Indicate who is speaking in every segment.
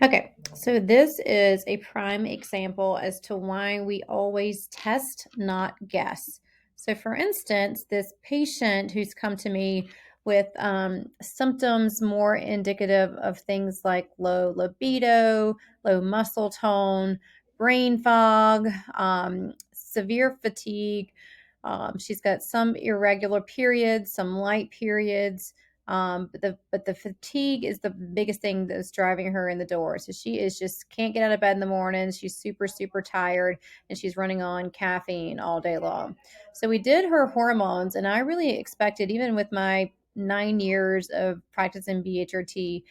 Speaker 1: Okay, so this is a prime example as to why we always test, not guess. So, for instance, this patient who's come to me with symptoms more indicative of things like low libido, low muscle tone, brain fog, severe fatigue. She's got some irregular periods, some light periods, but the fatigue is the biggest thing that's driving her in the door. So she is just can't get out of bed in the morning. She's super tired, and she's running on caffeine all day long. So we did her hormones, and I really expected, even with my 9 years of practice in BHRT,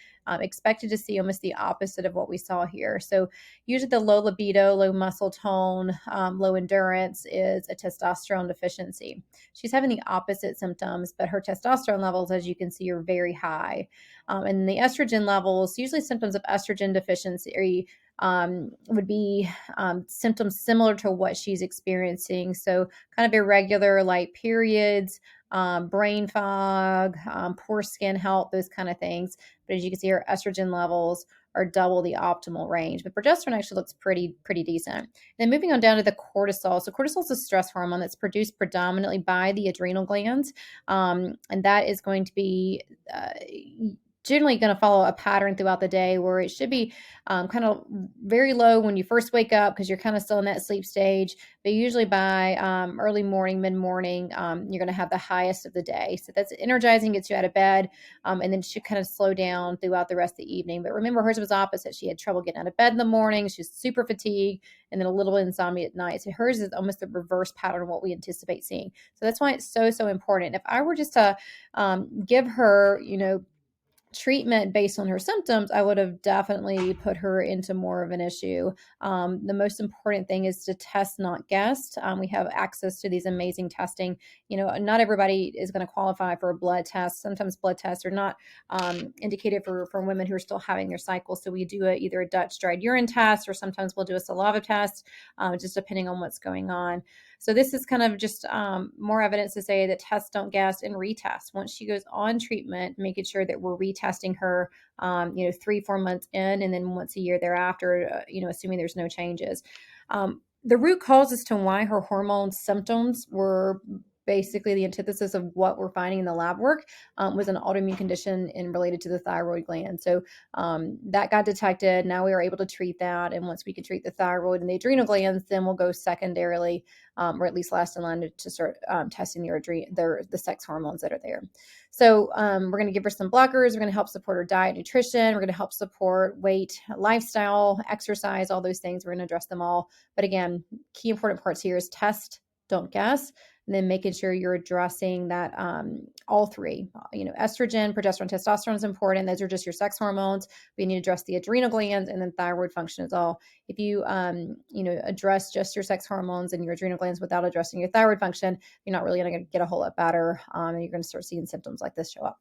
Speaker 1: expected to see almost the opposite of what we saw here. So usually the low libido, low muscle tone, low endurance is a testosterone deficiency. She's having the opposite symptoms, but her testosterone levels, as you can see, are very high. And the estrogen levels, usually symptoms of estrogen deficiency, would be symptoms similar to what she's experiencing. So, kind of irregular light periods, brain fog, poor skin health, those kind of things. But as you can see, her estrogen levels are double the optimal range. But progesterone actually looks pretty decent. Then moving on down to the cortisol. So cortisol is a stress hormone that's produced predominantly by the adrenal glands, and that is going to be generally going to follow a pattern throughout the day where it should be kind of very low when you first wake up because you're kind of still in that sleep stage. But usually by early morning, mid morning, you're going to have the highest of the day. So that's energizing, gets you out of bed, and then it should kind of slow down throughout the rest of the evening. But remember, hers was opposite. She had trouble getting out of bed in the morning. She's super fatigued and then a little insomnia at night. So hers is almost the reverse pattern of what we anticipate seeing. So that's why it's so important. If I were just to give her, treatment based on her symptoms, I would have definitely put her into more of an issue. The most important thing is to test, not guess. We have access to these amazing testing. Not everybody is going to qualify for a blood test. Sometimes blood tests are not indicated for women who are still having their cycle. So we do either a Dutch dried urine test, or sometimes we'll do a saliva test, just depending on what's going on. So this is kind of just more evidence to say that test, don't guess, and retest. Once she goes on treatment, making sure that we're retesting her, 3-4 months in, and then once a year thereafter, assuming there's no changes. The root cause as to why her hormone symptoms were basically the antithesis of what we're finding in the lab work, was an autoimmune condition and related to the thyroid gland. So that got detected. Now we are able to treat that. And once we can treat the thyroid and the adrenal glands, then we'll go secondarily, or at least last in line to start testing the sex hormones that are there. So we're going to give her some blockers. We're going to help support her diet, nutrition. We're going to help support weight, lifestyle, exercise, all those things. We're going to address them all. But again, key important parts here is test, don't guess, and then making sure you're addressing that, all three. Estrogen, progesterone, testosterone is important. Those are just your sex hormones. We need to address the adrenal glands, and then thyroid function is all. If you address just your sex hormones and your adrenal glands without addressing your thyroid function, you're not really going to get a whole lot better, and you're going to start seeing symptoms like this show up.